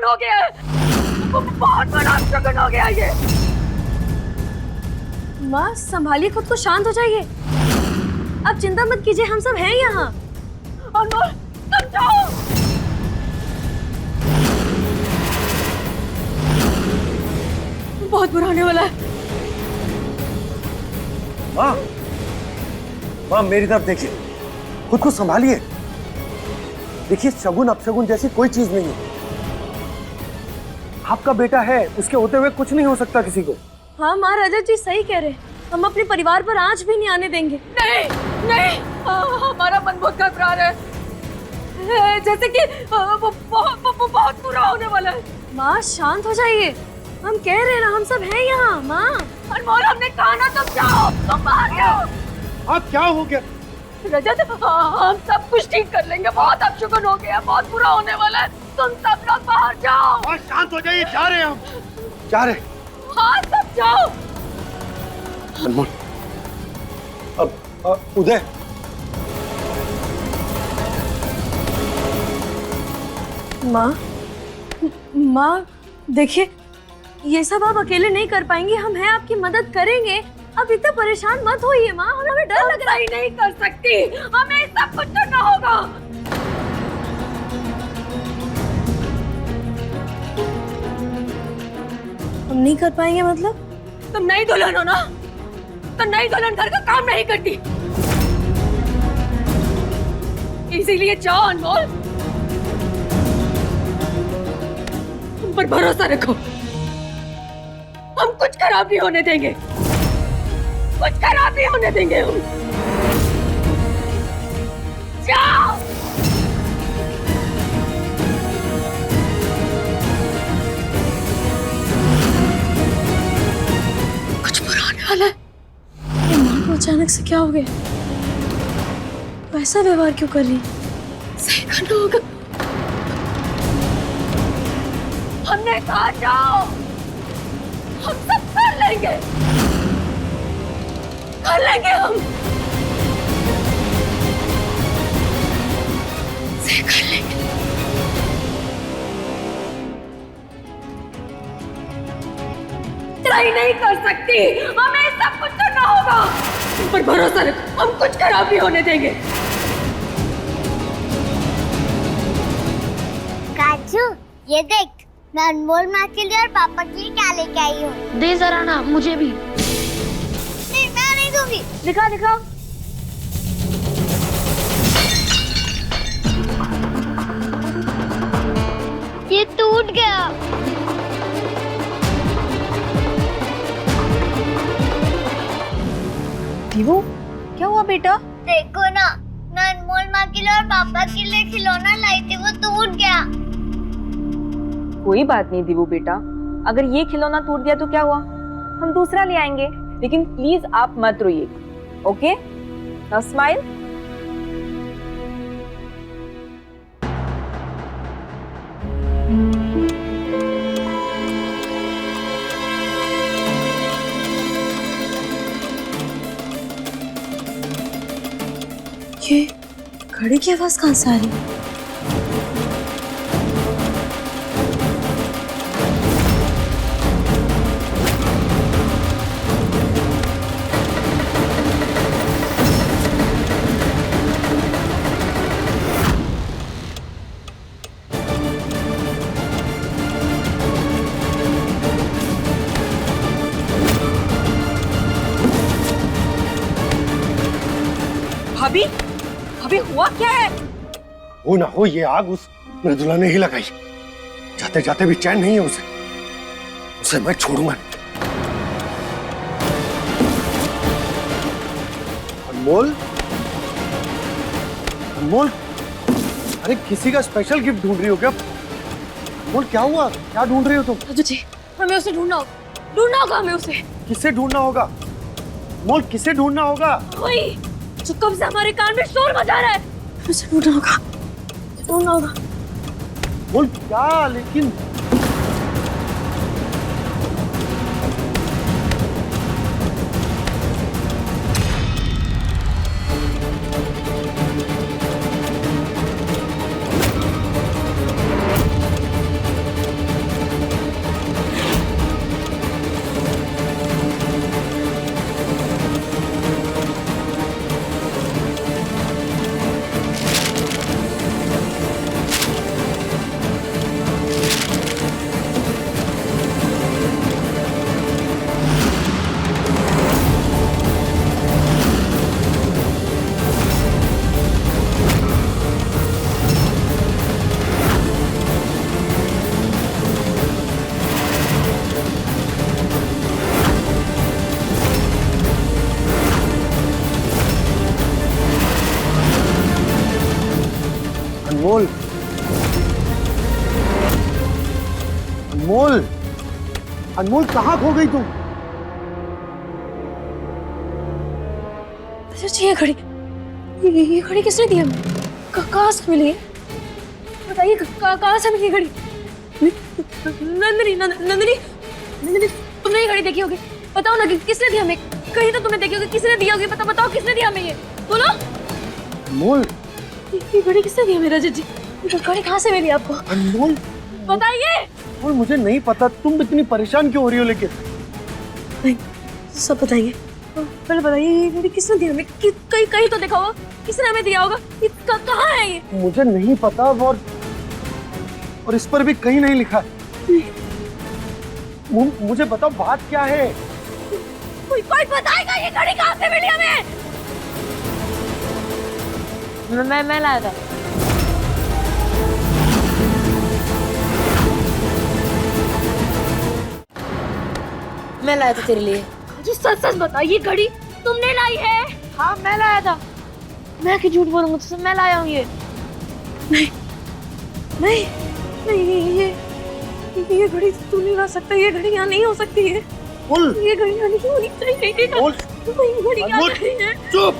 अपशगुन हो गया है, बहुत बड़ा अपशगुन हो गया ये। माँ संभालिए खुद को, शांत हो जाइए। अब चिंता मत कीजिए, हम सब हैं यहाँ। अनमोल तुम जाओ। बहुत बुरा होने वाला है। माँ, माँ मेरी तरफ देखिए, खुद को संभालिए। देखिए शगुन अपशगुन जैसी कोई चीज नहीं है। आपका बेटा है, उसके होते हुए कुछ नहीं हो सकता किसी को। हाँ माँ, रजत जी सही कह रहे, हम अपने परिवार पर आंच भी नहीं आने देंगे। नहीं नहीं, हमारा मन बहुत घबरा रहा है, जैसे कि वो बहुत बुरा होने वाला है। माँ शांत हो जाइए, हम कह रहे हैं ना, हम सब हैं यहाँ। माँ अनमोल हमने कहा ना तुम जाओ, तुम बाहर जाओ। आप क्या हो गया? रजत हम सब कुछ ठीक कर लेंगे, बहुत अपशगुन हो गया, बहुत बुरा होने वाला है, तुम सब लोग बाहर जाओ। और शांत हो जाइए, जा रहे हैं हम। जा रहे? हाँ सब जाओ। अनमोल, अब उदय, माँ देखिए, ये सब आप अकेले नहीं कर पाएंगे, हम हैं, आपकी मदद करेंगे। अब इतना परेशान मत होइए माँ, हमें डर लग रहा है। नहीं कर सकती, हमें सब कुछ करना होगा। हम नहीं कर पाएंगे मतलब? तुम नई दुल्हन हो ना, तो नई दुल्हन घर का काम नहीं करती, इसीलिए जाओ अनमोल, तुम पर भरोसा रखो, हम कुछ खराब नहीं होने देंगे, कुछ खराब नहीं होने देंगे हम। जाओ। कुछ बुरा होने वाला है। ये माँ को अचानक से क्या हो गया? वैसा व्यवहार क्यों कर रही? सही करना होगा। हमने कहा जाओ, हम सब कर लेंगे हम, सही कर लेंगे। ट्राई नहीं कर सकती, हमें सब कुछ करना होगा, तुम पर भरोसा रखो, हम कुछ खराब नहीं होने देंगे। काजू, ये देख, मैं अनमोल माँ के लिए और पापा के लिए क्या लेके आई हूँ। दे जरा ना, मुझे भी। नहीं, मैं नहीं दूंगी। दिखा दिखा। ये टूट गया। दीवू, क्या हुआ बेटा? देखो ना, मैं अनमोल माँ के लिए और पापा के लिए खिलौना लाई थी, वो टूट गया। कोई बात नहीं दीवू बेटा, अगर ये खिलौना टूट गया तो क्या हुआ, हम दूसरा ले आएंगे, लेकिन प्लीज आप मत रोइए, ओके? Now smile. ये घड़ी की आवाज कहाँ से आ रही है? भाभी, भाभी हुआ क्या है? हो ना हो, ये आग उस मृदुला ने ही लगाई। जाते जाते भी चैन नहीं है उसे मैं छोड़ूंगा नहीं। अनमोल, अनमोल, अरे किसी का स्पेशल गिफ्ट ढूंढ रही हो क्या? अनमोल क्या हुआ, क्या ढूंढ रही हो तुम? राजू जी, हमें उसे ढूंढना होगा हमें उसे। किससे ढूंढना होगा? अनमोल किससे ढूंढना होगा? वही जो कब से हमारे कान में शोर मचा रहा है, उसे ढूंढना होगा। बोल क्या? लेकिन अनमोल कहाँ खो गई तुम? चाची ये घड़ी, ये घड़ी किसने दी हमें? कहाँ से मिली है? बताइए कहाँ से मिली घड़ी? नंदिनी नंदिनी नंदिनी, तुमने ये घड़ी देखी होगी, बताओ ना कि किसने दी हमें? कहीं तो तुमने देखी होगी, किसने दी होगी, बताओ किसने दिया हमें ये, बोलो। अनमोल, ये घड़ी किसने दी मेरा जीजी? ये घड़ी कहाँ से मिली आपको? अनमोल, बताइए। अनमोल मुझे नहीं पता, तुम इतनी परेशान क्यों हो रही हो? लेकिन नहीं, सब बताइए, पहले बताइए ये घड़ी किसने दी हमें? कहीं तो देखा होगा, किसने हमें दिया होगा? ये कहाँ है ये? मुझे नहीं पता, और इस पर भी कहीं नहीं लिखा है। मुझे बताओ बात क्या है? कोई बताएगा ये घड़ी कहाँ से मिली हमें? मैं लाया था। मैं लाया था तेरे लिए। जी सच बताइए, घड़ी तुमने लाई है? हाँ मैं लाया था। मैं क्यों झूठ बोलूंगा तुझसे? मैं लाया हूँ ये। नहीं नहीं नहीं, ये घड़ी तू नहीं ला सकता, ये घड़ी यहाँ नहीं हो सकती है। ये घड़ी यहाँ नहीं होनी चाहिए। ये घड़ी यहाँ नहीं है। चुप!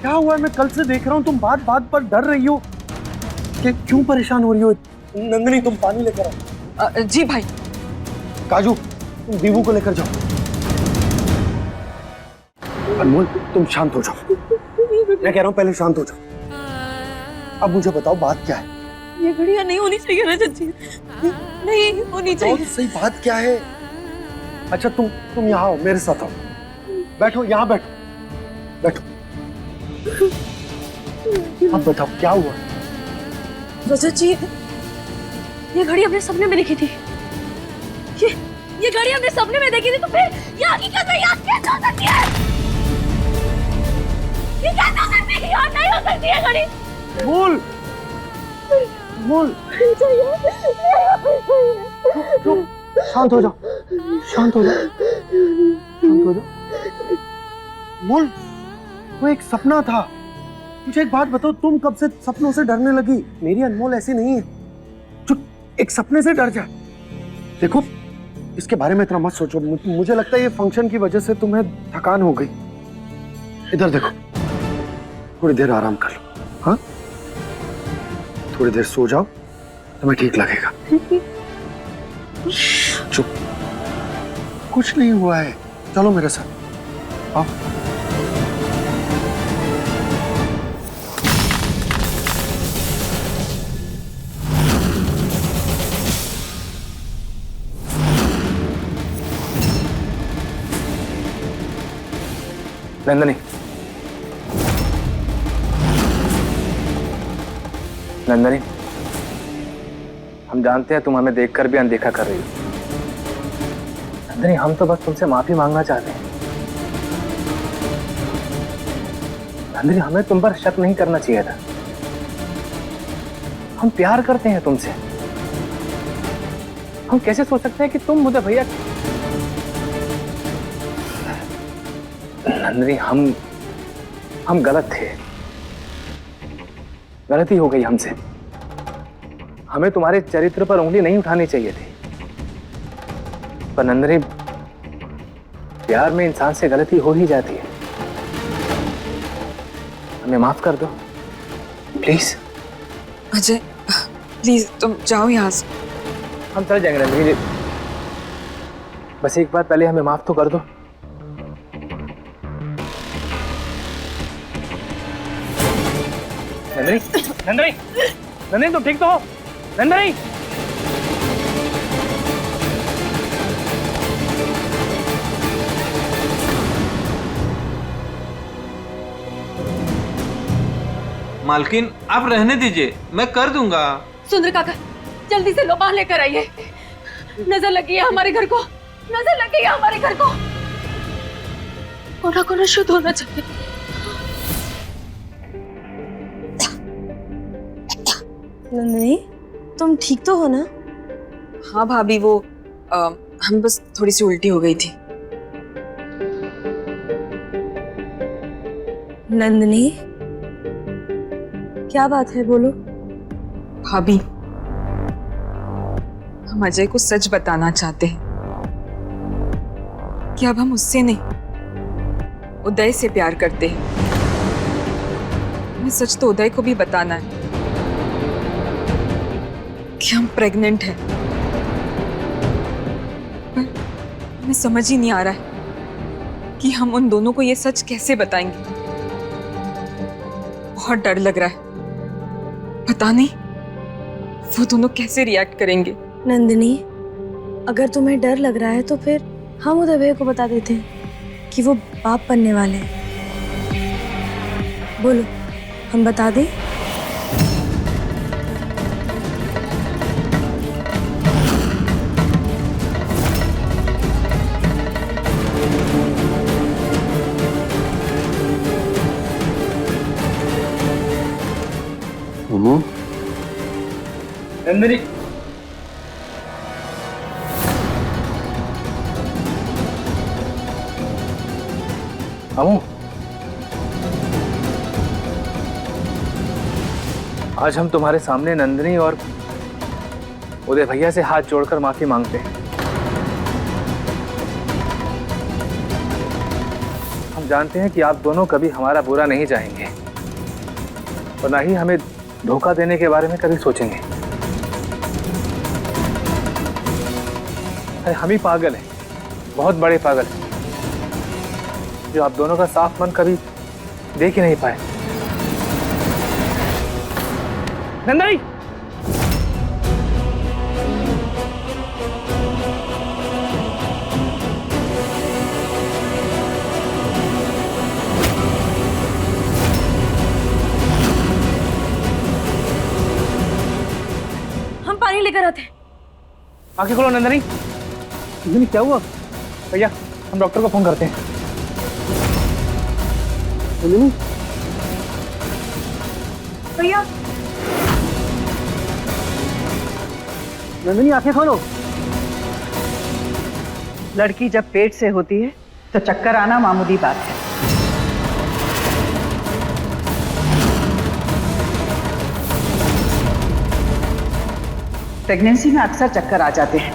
क्या हुआ? मैं कल से देख रहा हूँ तुम बात पर डर रही हो। क्यों परेशान हो रही हो? नंदिनी तुम पानी लेकर आओ। जी भाई। काजू तुम दीवू को लेकर जाओ। अनमोल तुम शांत हो जाओ, मैं कह रहा हूँ पहले शांत हो जाओ। अब मुझे बताओ बात क्या है? ये घड़ियां नहीं होनी चाहिए ना चाची, नहीं होनी चाहिए। तो सही बात क्या है? अच्छा तुम यहाँ आओ, मेरे साथ आओ, बैठो यहाँ बैठो। अब बताओ क्या हुआ? चाची ये घड़ी अपने सपने में देखी थी। ये घड़ी हमने सपने में देखी थी, तो फिर ये हकीकत में याद कैसे हो सकती है? ये कैसे हो सकती है? याद नहीं हो सकती है घड़ी। बोल चुप, शांत हो जाओ। बोल, वो एक सपना था। मुझे एक बात बताओ, तुम कब से सपनों से डरने लगी? मेरी अनमोल ऐसी नहीं है जो एक सपने से डर जाए। देखो इसके बारे में इतना मत सोचो। मुझे लगता है ये फंक्शन की वजह से तुम्हें थकान हो गई। इधर देखो, थोड़ी देर आराम कर लो। हाँ, थोड़ी देर सो जाओ, तुम्हें ठीक लगेगा। चुप, कुछ नहीं हुआ है। चलो मेरे साथ आओ। नंदिनी, हम जानते हैं तुम हमें देखकर भी अनदेखा कर रही हो। नंदिनी, हम तो बस तुमसे माफी मांगना चाहते हैं। नंदिनी, हमें तुम पर शक नहीं करना चाहिए था। हम प्यार करते हैं तुमसे। हम कैसे सोच सकते हैं कि तुम मुझे भैया। नंदिनी, हम गलत थे। गलती हो गई हमसे। हमें तुम्हारे चरित्र पर उंगली नहीं उठानी चाहिए थी। पर नंदिनी, प्यार में इंसान से गलती हो ही जाती है। हमें माफ कर दो प्लीज। अजय प्लीज तुम जाओ यहाँ से। हम चले जाएंगे नंदिनी, बस एक बार पहले हमें माफ तो कर दो। नंदिनी तुम ठीक तो हो? नंदिनी, मालकिन आप रहने दीजिए, मैं कर दूंगा। सुंदर काका जल्दी से लोबान लेकर आइए। नजर लगी है हमारे घर को, नजर लगी है हमारे घर को। कोना शुद्ध होना चाहिए। नंदिनी तुम ठीक तो हो ना? हाँ भाभी, वो हम बस थोड़ी सी उल्टी हो गई थी। नंदिनी क्या बात है, बोलो। भाभी हम अजय को सच बताना चाहते हैं कि अब हम उससे नहीं, उदय से प्यार करते हैं। हमें सच तो उदय को भी बताना है कि हम प्रेग्नेंट हैं। पर हमें समझ ही नहीं आ रहा है कि हम उन दोनों को ये सच कैसे बताएंगे। बहुत डर लग रहा है, पता नहीं वो दोनों कैसे रिएक्ट करेंगे। नंदिनी, अगर तुम्हें डर लग रहा है तो फिर हम उदय भैया को बता देते हैं कि वो बाप बनने वाले हैं। बोलो, हम बता दें? नंदिनी, अमू, आज हम तुम्हारे सामने नंदिनी और उदय भैया से हाथ जोड़कर माफी मांगते हैं। हम जानते हैं कि आप दोनों कभी हमारा बुरा नहीं चाहेंगे और ना ही हमें धोखा देने के बारे में कभी सोचेंगे। अरे हम ही पागल हैं, बहुत बड़े पागल हैं, जो आप दोनों का साफ मन कभी देख ही नहीं पाए। नंदिनी, हम पानी लेकर आते हैं। आंखें खोलो नंदिनी। नंदिनी, क्या हुआ? भैया, हम डॉक्टर को फोन करते हैं। नंदिनी, भैया, नंदिनी आंखें खोलो। लड़की जब पेट से होती है तो चक्कर आना मामूली बात है। प्रेगनेंसी में अक्सर चक्कर आ जाते हैं।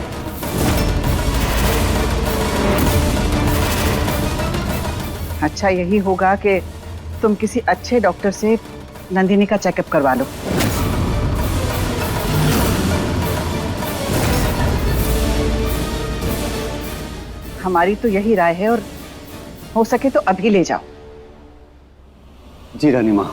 अच्छा यही होगा कि तुम किसी अच्छे डॉक्टर से नंदिनी का चेकअप करवा लो। हमारी तो यही राय है और हो सके तो अभी ले जाओ। जी रानी माँ।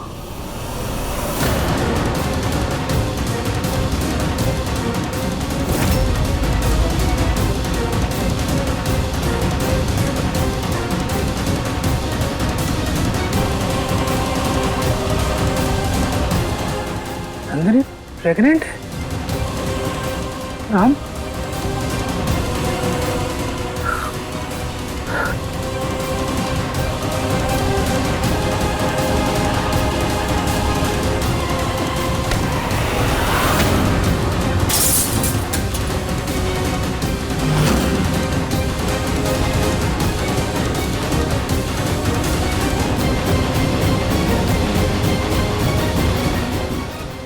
नंदिनी प्रेग्नेंट? राम,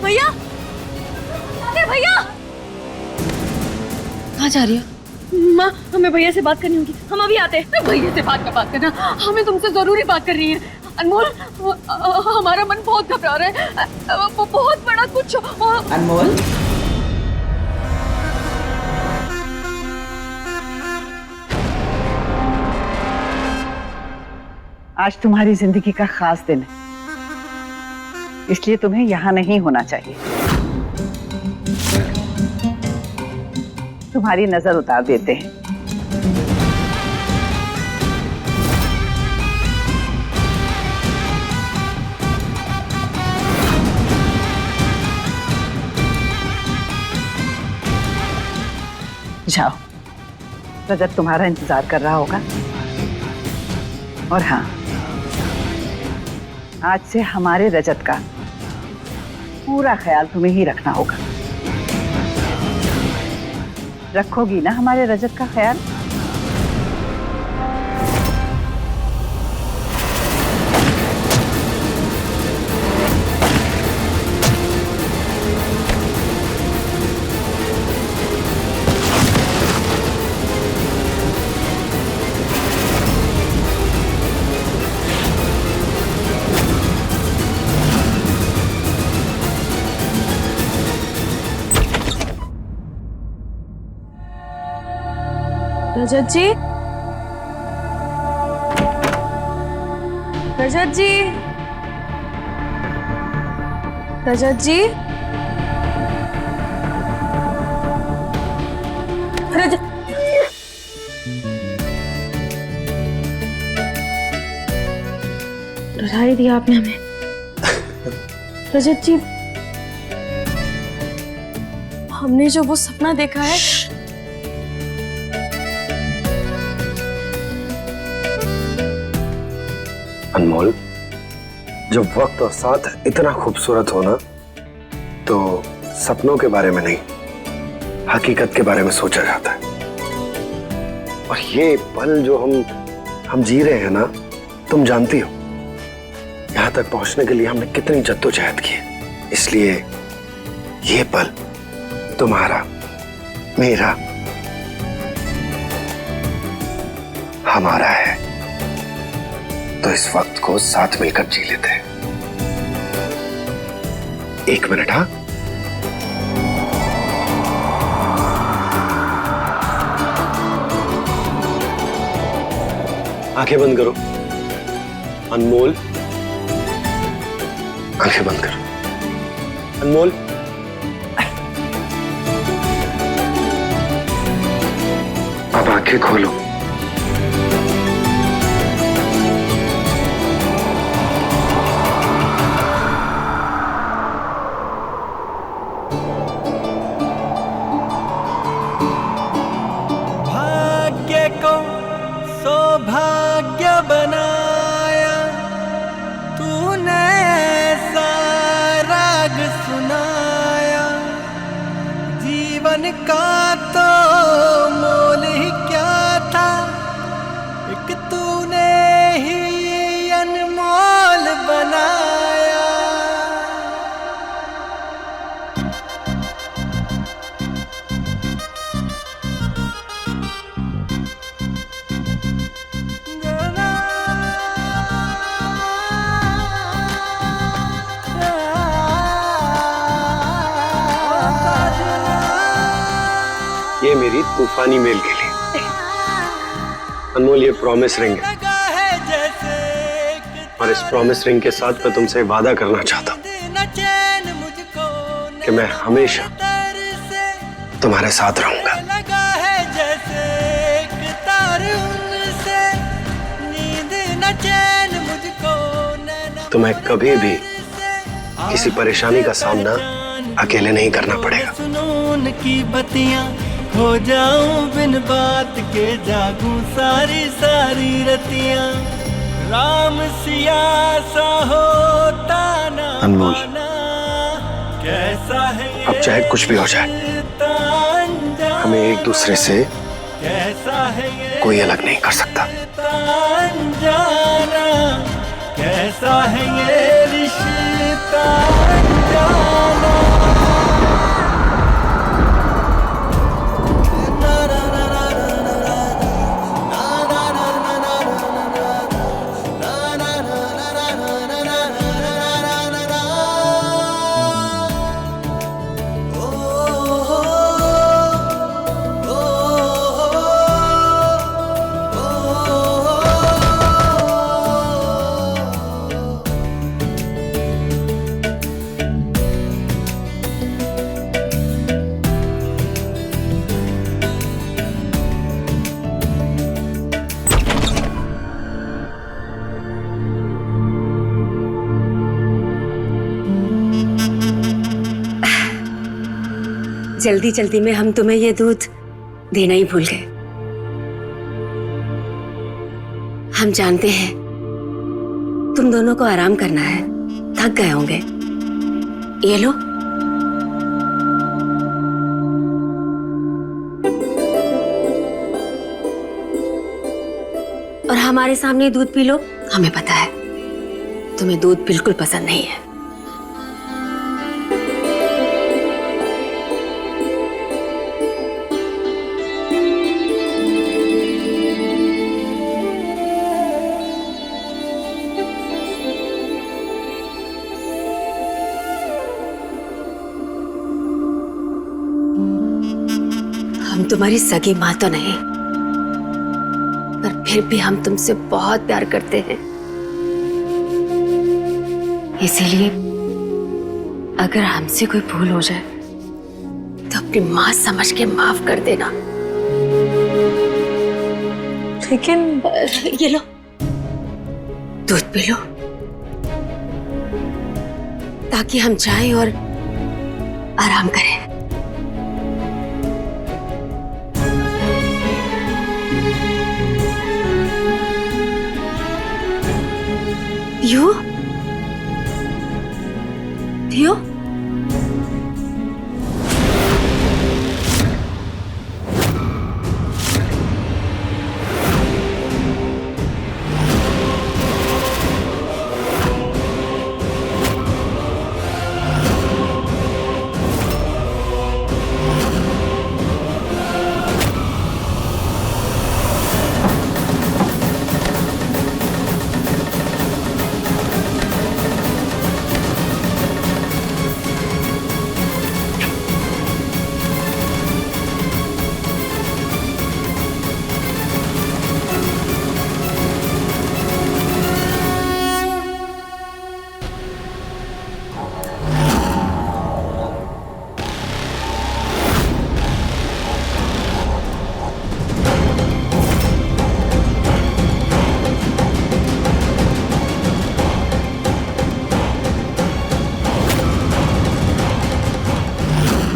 भैया, अरे भैया, कहाँ जा रही हो? माँ, हमें भैया से बात करनी होगी, हम अभी आते हैं। भैया से बात करना, हमें तुमसे जरूरी बात करनी है। अनमोल, हमारा मन बहुत घबरा रहा है, बहुत बड़ा कुछ। अनमोल, आज तुम्हारी जिंदगी का खास दिन है, इसलिए तुम्हें यहां नहीं होना चाहिए। तुम्हारी नजर उतार देते हैं। जाओ, रजत तुम्हारा इंतजार कर रहा होगा। और हाँ, आज से हमारे रजत का पूरा ख्याल तुम्हें ही रखना होगा। रखोगी ना हमारे रजत का ख्याल? रजत जी, रजत जी, रजत जी, रजत, डरा ही दिया आपने हमें। रजत जी, हमने जो वो सपना देखा है, अनमोल, जब वक्त और साथ इतना खूबसूरत हो ना, तो सपनों के बारे में नहीं, हकीकत के बारे में सोचा जाता है। और ये पल जो हम जी रहे हैं ना, तुम जानती हो यहां तक पहुंचने के लिए हमने कितनी जद्दोजहद की है। इसलिए ये पल तुम्हारा, मेरा, हमारा है। तो इस वक्त को साथ मिलकर जी लेते हैं। एक मिनट, हाँ? आंखें बंद करो। अनमोल, आंखें बंद करो। अनमोल, अब आंखें खोलो। भाग्य को सौभाग्य बनाया तूने, ऐसा राग सुनाया। जीवन का तो मोल ही क्या था, एक तूने ही अनमोल बनाया। ये मेरी तूफानी मेल के लिए। अनमोल, ये प्रॉमिस रिंग है, और इस प्रॉमिस रिंग के साथ मैं तुमसे वादा करना चाहता हूँ कि मैं हमेशा तुम्हारे साथ रहूंगा। तुम्हें कभी भी किसी परेशानी का सामना अकेले नहीं करना पड़ेगा। सुनून की बत्तियां हो जाऊं, बिन बात के जागूं सारी सारी रतियां। राम सिया सा होता ना अनमोल, कैसा है अब चाहे कुछ भी हो जाए, हमें एक दूसरे से कैसा है ये कोई अलग नहीं कर सकता। जाना कैसा है ये रिश्ता जाना। जल्दी जल्दी में हम तुम्हें ये दूध देना ही भूल गए। हम जानते हैं तुम दोनों को आराम करना है, थक गए होंगे। ये लो। और हमारे सामने दूध पी लो। हमें पता है तुम्हें दूध बिल्कुल पसंद नहीं है। हम तुम्हारी सगी माँ तो नहीं, फिर भी हम तुमसे बहुत प्यार करते हैं। इसीलिए अगर हमसे कोई भूल हो जाए तो अपनी माँ समझ के माफ कर देना। लेकिन ये लो, दूध पी लो ताकि हम जाएं और आराम करें। पियो, पियो।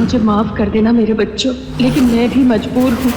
मुझे माफ कर देना मेरे बच्चों, लेकिन मैं भी मजबूर हूँ।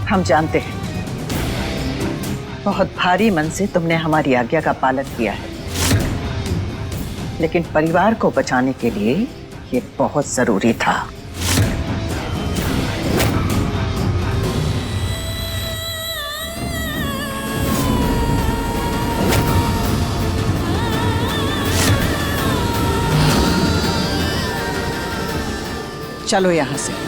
हम जानते हैं बहुत भारी मन से तुमने हमारी आज्ञा का पालन किया है, लेकिन परिवार को बचाने के लिए ये बहुत जरूरी था। चलो यहां से।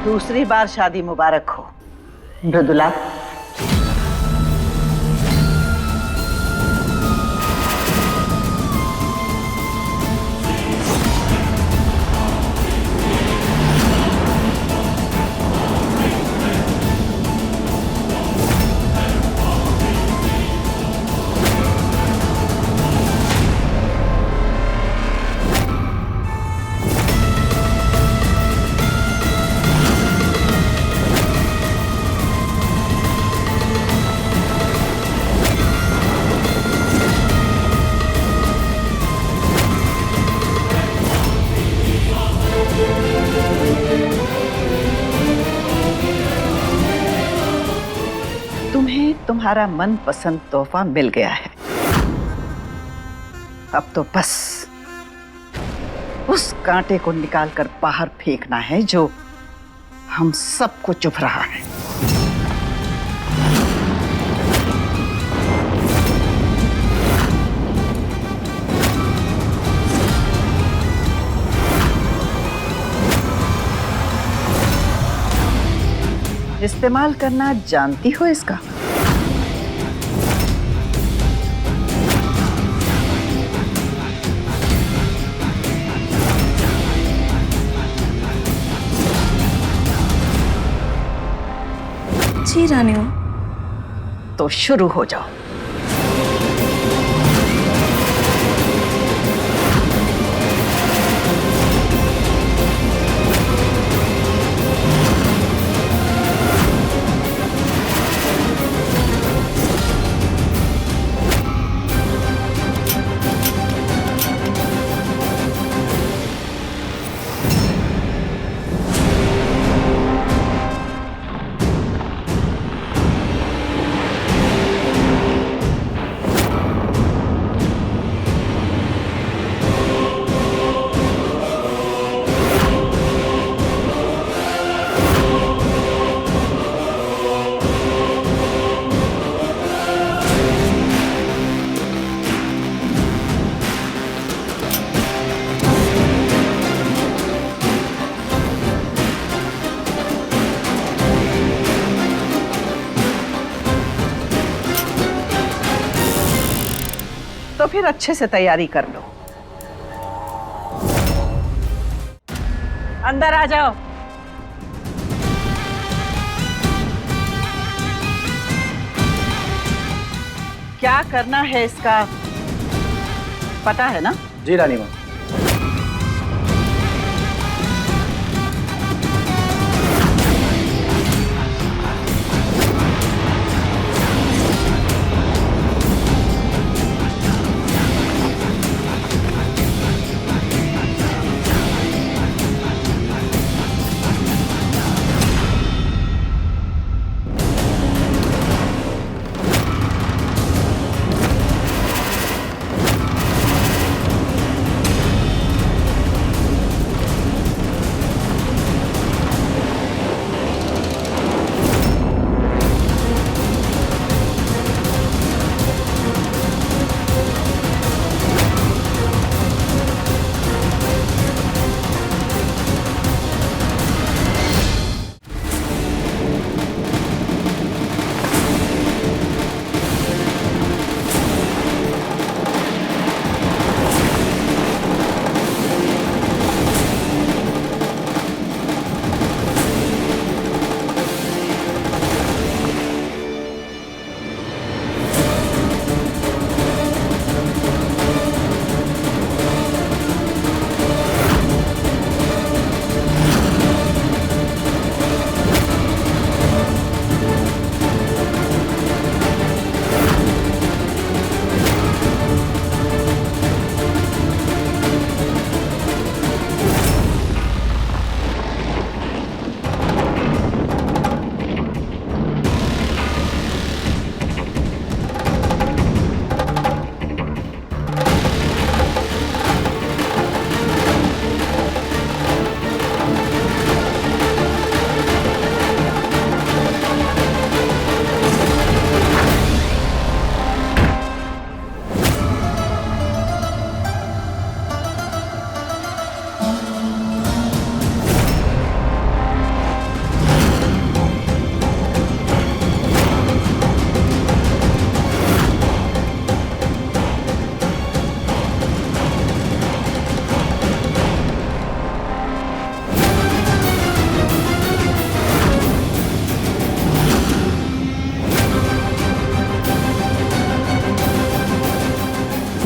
दूसरी बार शादी मुबारक हो मृदुला। तुम्हारा मनपसंद तोहफा मिल गया है। अब तो बस उस कांटे को निकालकर बाहर फेंकना है जो हम सबको चुभ रहा है। इस्तेमाल करना जानती हो इसका? जी रानी माँ। तो शुरू हो जाओ। तो फिर अच्छे से तैयारी कर लो। अंदर आ जाओ। क्या करना है इसका पता है ना? जी रानी माँ।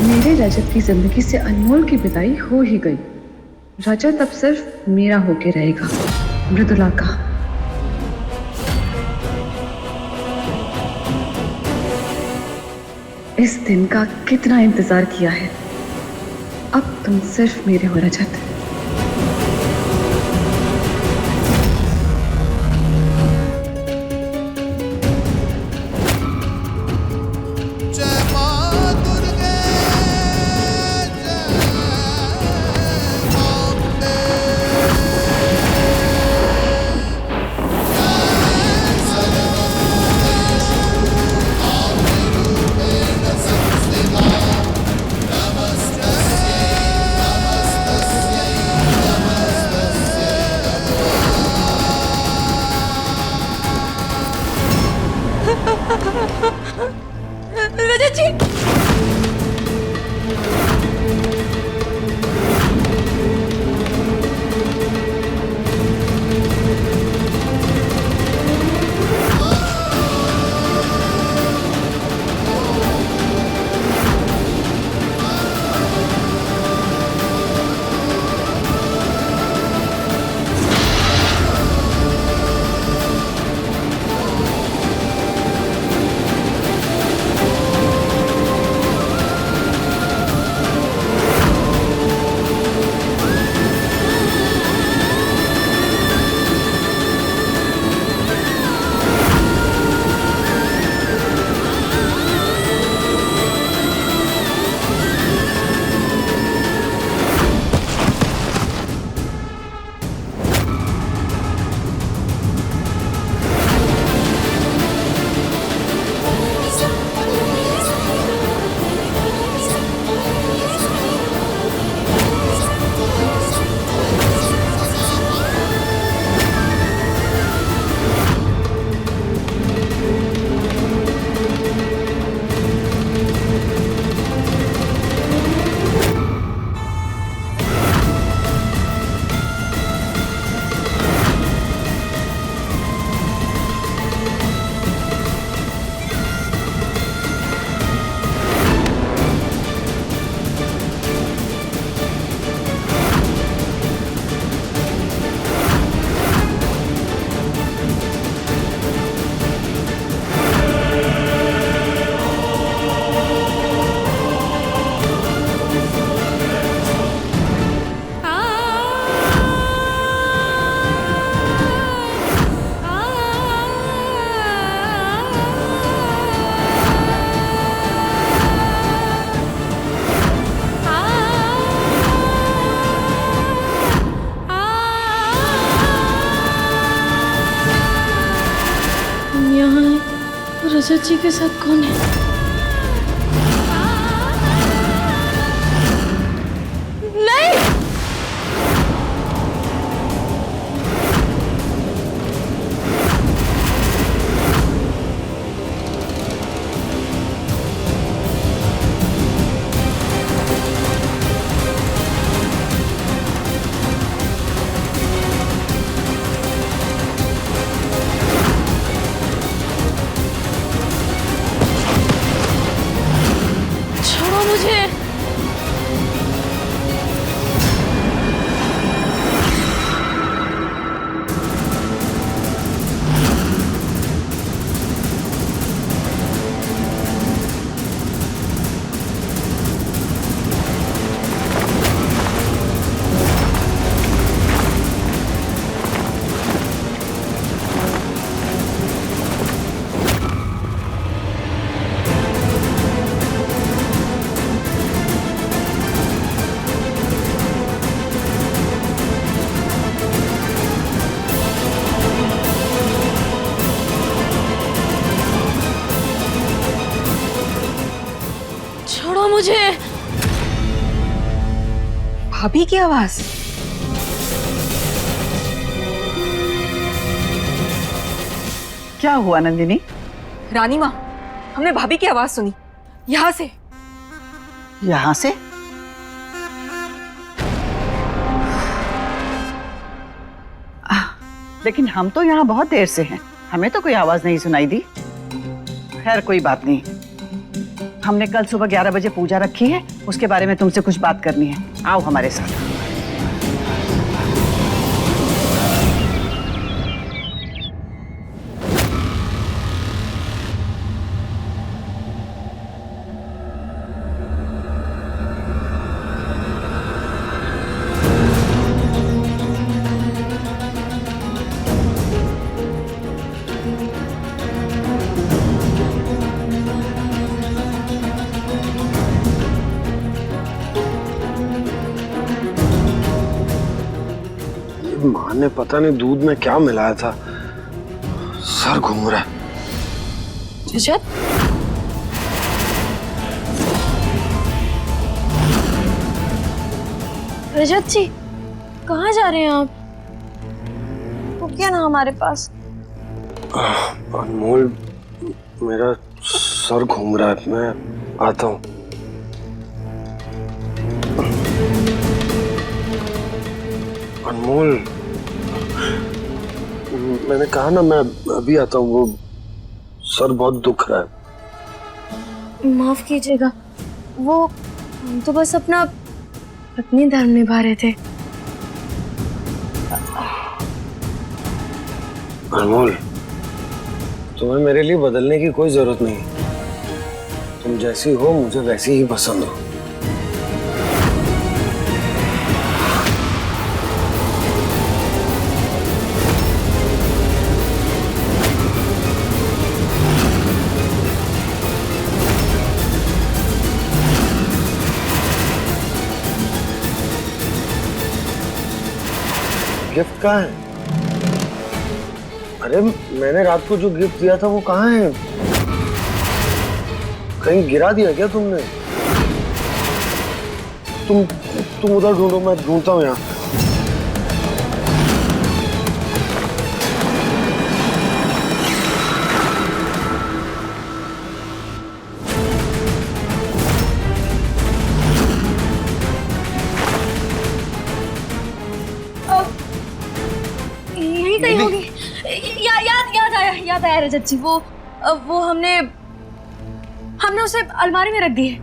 मेरे रजत की जिंदगी से अनमोल की विदाई हो ही गई। रजत अब सिर्फ मेरा होके रहेगा, मृदुला का। इस दिन का कितना इंतजार किया है। अब तुम सिर्फ मेरे हो रजत। यहाँ है तो रजत जी के साथ कौन है? छोड़ो मुझे। छोड़ो मुझे। भाभी की आवाज। क्या हुआ नंदिनी? रानी माँ, हमने भाभी की आवाज सुनी यहाँ से। यहाँ से? लेकिन हम तो यहाँ बहुत देर से हैं, हमें तो कोई आवाज नहीं सुनाई दी। खैर कोई बात नहीं, हमने कल सुबह 11 बजे पूजा रखी है, उसके बारे में तुमसे कुछ बात करनी है। आओ हमारे साथ। माँ ने पता नहीं दूध में क्या मिलाया था, सर घूम रहा है। रजत, रजत जी कहाँ जा रहे हैं आप? रुकिए ना हमारे पास। अनमोल, मेरा सर घूम रहा है, मैं आता हूँ। अनमोल, मैंने कहा ना मैं अभी आता हूँ, वो सर बहुत दुख रहा है। माफ कीजिएगा, वो हम तो बस अपना पत्नी धर्म निभा रहे थे। अनमोल, तुम्हें मेरे लिए बदलने की कोई जरूरत नहीं। तुम जैसी हो मुझे वैसी ही पसंद हो। गिफ्ट कहाँ है? अरे मैंने रात को जो गिफ्ट दिया था वो कहाँ है? कहीं गिरा दिया क्या तुमने? तुम उधर ढूंढो, मैं ढूंढता हूँ यहाँ। यही कहीं होगी। याद आया रजत जी, वो हमने उसे अलमारी में रख दी है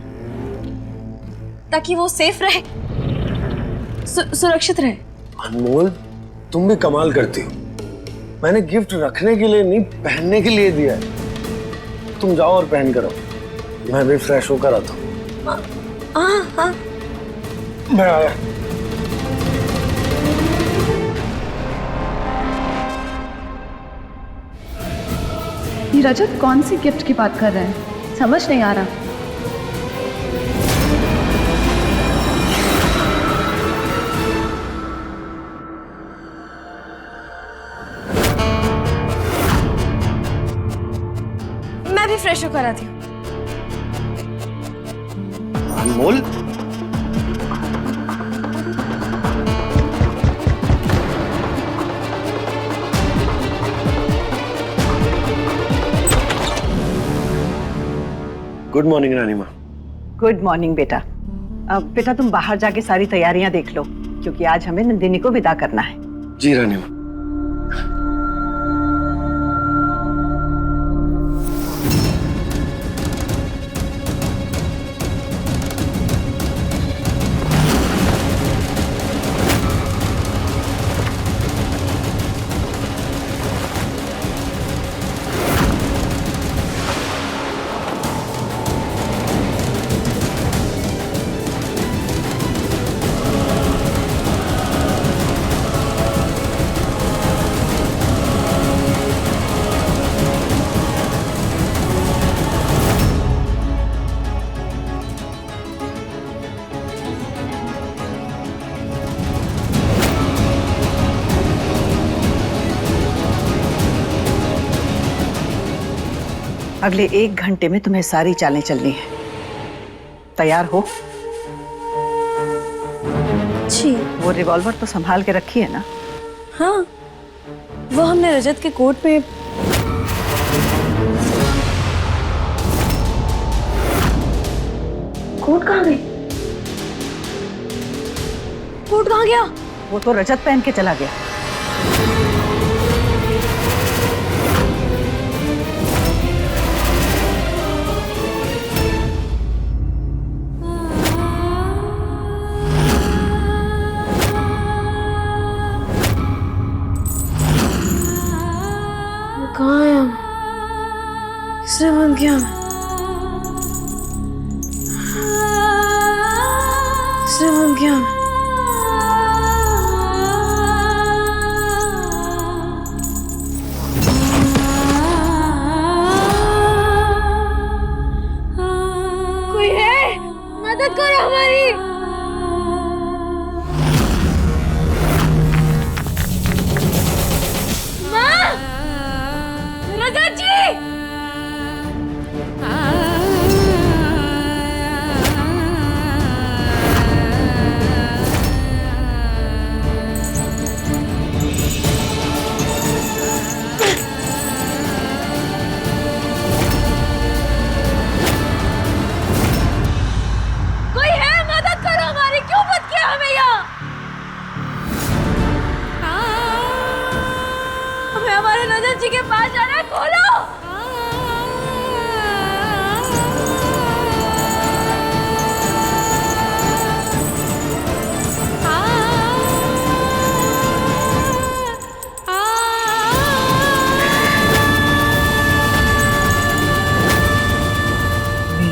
ताकि वो सेफ रहे, सुरक्षित रहे। अनमोल, तुम भी कमाल करती हो। मैंने गिफ्ट रखने के लिए नहीं, पहनने के लिए दिया है। तुम जाओ और पहन कर आओ, मैं भी फ्रेश होकर आता हूँ। हाँ, मैं आया। ये रजत कौन सी गिफ्ट की बात कर रहे हैं? समझ नहीं आ रहा। भी फ्रेश होकर आती हूँ। अनमोल, गुड मॉर्निंग रानी माँ। गुड मॉर्निंग बेटा। अब बेटा तुम बाहर जाके सारी तैयारियां देख लो, क्योंकि आज हमें नंदिनी को विदा करना है। जी रानी माँ। अगले 1 घंटे में तुम्हें सारी चालें चलनी है। तैयार हो? जी। वो रिवॉल्वर तो संभाल के रखी है ना? हाँ, वो हमने रजत के कोट में। कोट कहाँ गई? कोट कहाँ गया? वो तो रजत पहन के चला गया। कहाँ है? किसने बंद किया? किसने बंद किया? कोई है? मदद करो हमारी। माँ! रजत जी! कोई है? मदद करो हमारी। क्यों बंद किया हमें यहाँ? हमें हमारे रजत जी के पास जाना है। खोलो।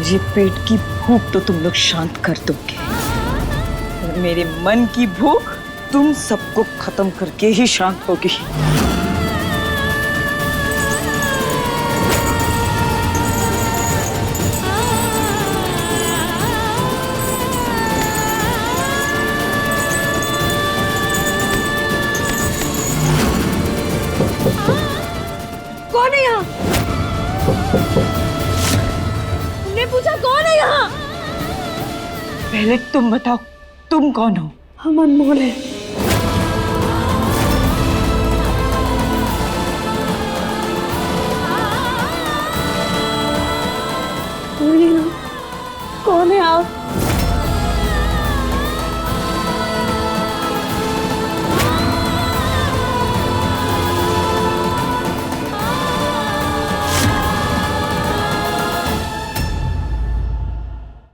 मेरे पेट की भूख तो तुम लोग शांत कर दोगे, और मेरे मन की भूख तुम सबको खत्म करके ही शांत होगी। कौन है यहाँ? तुमने पूछा कौन है यहाँ? पहले तुम बताओ, तुम कौन हो? हम अनमोल है।